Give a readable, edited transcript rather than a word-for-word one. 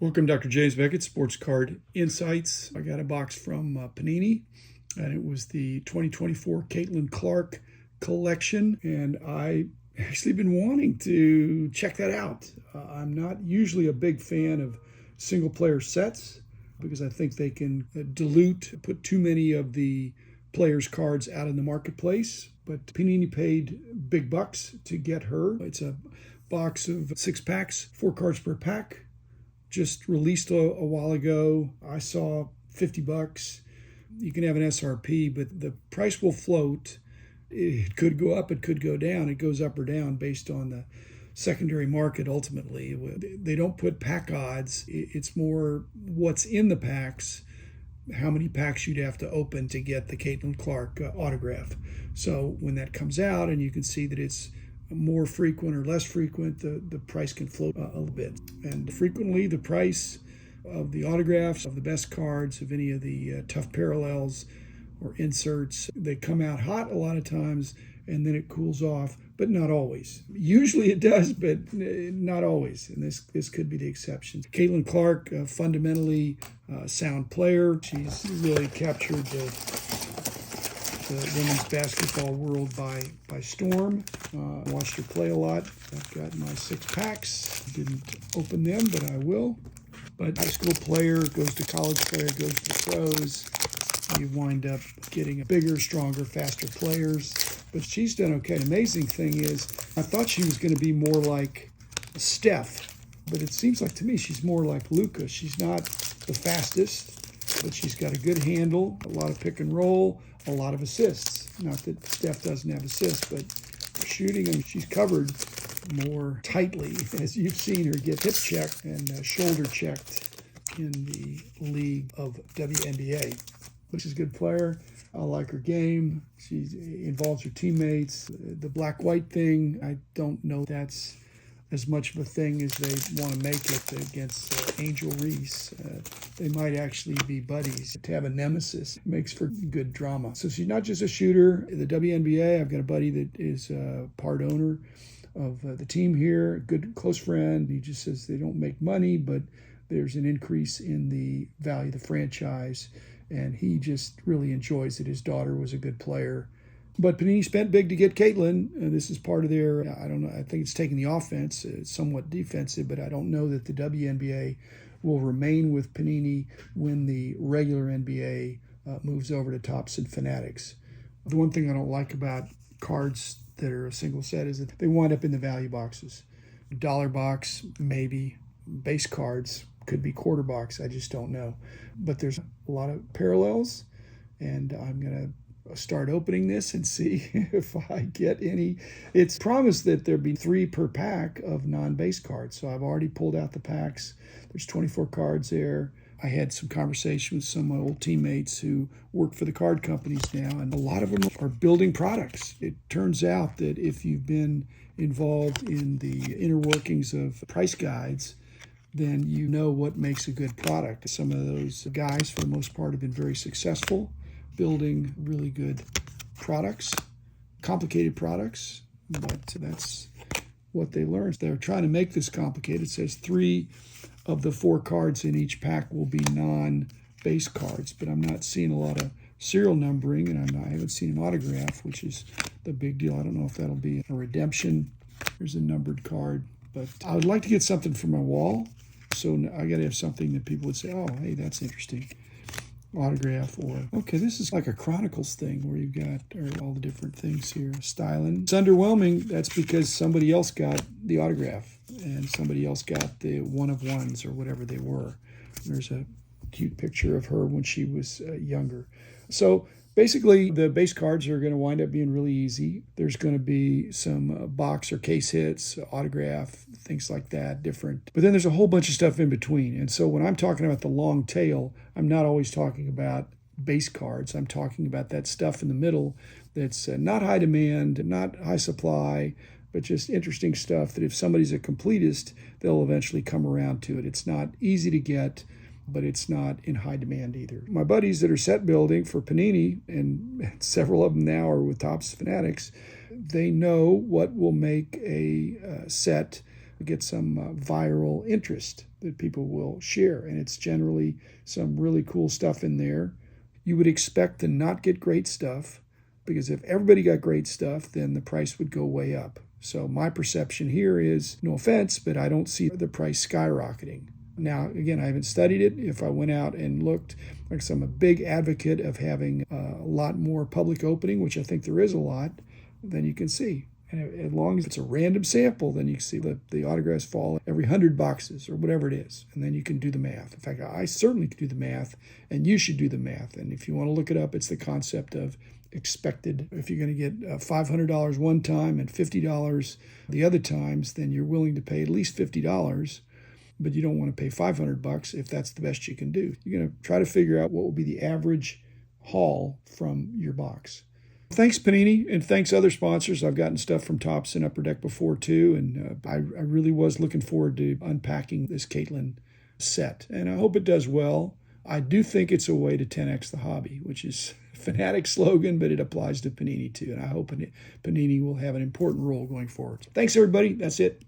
Welcome, Dr. James Beckett, Sports Card Insights. I got a box from Panini, and it was the 2024 Caitlyn Clark collection, and I actually been wanting to check that out. I'm not usually a big fan of single-player sets because I think they can put too many of the players' cards out in the marketplace, but Panini paid big bucks to get her. It's a box of 6 packs, 4 cards per pack. Just released a while ago. I saw $50. You can have an SRP, but the price will float. It could go up, it could go down. It goes up or down based on the secondary market ultimately. They don't put pack odds. It's more what's in the packs, how many packs you'd have to open to get the Caitlyn Clark autograph. So when that comes out and you can see that it's more frequent or less frequent, the price can float a little bit. And frequently the price of the autographs, of the best cards, of any of the tough parallels or inserts, they come out hot a lot of times and then it cools off, but not always. Usually it does, but not always. And this could be the exception. Caitlyn Clark, fundamentally sound player. She's really captured the women's basketball world by storm. Watched her play a lot. I've got my 6 packs. Didn't open them, but I will. But high school player, goes to college player, goes to the pros. You wind up getting bigger, stronger, faster players. But she's done okay. The amazing thing is, I thought she was going to be more like Steph, but it seems like to me she's more like Luka. She's not the fastest, but she's got a good handle, a lot of pick and roll, a lot of assists. Not that Steph doesn't have assists, but shooting them, she's covered more tightly, as you've seen her get hip checked and shoulder checked in the league of WNBA. But she's a good player. I like her game. She involves her teammates. The black-white thing, I don't know that's as much of a thing as they want to make it against Angel Reese. They might actually be buddies. To have a nemesis makes for good drama. So she's not just a shooter. The WNBA, I've got a buddy that is part owner of the team here, a good close friend. He just says they don't make money, but there's an increase in the value of the franchise, and he just really enjoys it. His daughter was a good player. But Panini spent big to get Caitlyn. This is part of their, I don't know, I think it's taking the offense. It's somewhat defensive, but I don't know that the WNBA will remain with Panini when the regular NBA moves over to Topps and Fanatics. The one thing I don't like about cards that are a single set is that they wind up in the value boxes. Dollar box, maybe. Base cards could be quarter box. I just don't know. But there's a lot of parallels, and I'm going to start opening this and see if I get any. It's promised that there'd be 3 per pack of non-base cards. So I've already pulled out the packs. There's 24 cards there. I had some conversation with some of my old teammates who work for the card companies now, and a lot of them are building products. It turns out that if you've been involved in the inner workings of price guides, then you know what makes a good product. Some of those guys, for the most part, have been very successful building really good products, complicated products, but that's what they learned. They're trying to make this complicated. It says 3 of the 4 cards in each pack will be non-base cards, but I'm not seeing a lot of serial numbering, and I haven't seen an autograph, which is the big deal. I don't know if that'll be a redemption. There's a numbered card, but I would like to get something for my wall, so I got to have something that people would say, oh, hey, that's interesting. Autograph, or okay, this is like a Chronicles thing where you've got all the different things here. Styling. It's underwhelming. That's because somebody else got the autograph and somebody else got the one of ones or whatever they were. There's a cute picture of her when she was younger. So basically, the base cards are going to wind up being really easy. There's going to be some box or case hits, autograph, things like that, different. But then there's a whole bunch of stuff in between. And so when I'm talking about the long tail, I'm not always talking about base cards. I'm talking about that stuff in the middle that's not high demand, not high supply, but just interesting stuff that if somebody's a completist, they'll eventually come around to it. It's not easy to get, but it's not in high demand either. My buddies that are set building for Panini, and several of them now are with Topps Fanatics, they know what will make a set get some viral interest. that people will share. And it's generally some really cool stuff in there. You would expect to not get great stuff, because if everybody got great stuff, then the price would go way up. So my perception here is, no offense, but I don't see the price skyrocketing. Now, again, I haven't studied it. If I went out and looked, like I'm a big advocate of having a lot more public opening, which I think there is a lot, then you can see. And as long as it's a random sample, then you can see that the autographs fall every 100 boxes or whatever it is. And then you can do the math. In fact, I certainly can do the math, and you should do the math. And if you want to look it up, it's the concept of expected. If you're going to get $500 one time and $50 the other times, then you're willing to pay at least $50, but you don't want to pay $500 if that's the best you can do. You're going to try to figure out what will be the average haul from your box. Thanks, Panini, and thanks other sponsors. I've gotten stuff from Topps and Upper Deck before, too, and I really was looking forward to unpacking this Caitlyn set, and I hope it does well. I do think it's a way to 10x the hobby, which is a fanatic slogan, but it applies to Panini, too, and I hope Panini will have an important role going forward. Thanks, everybody. That's it.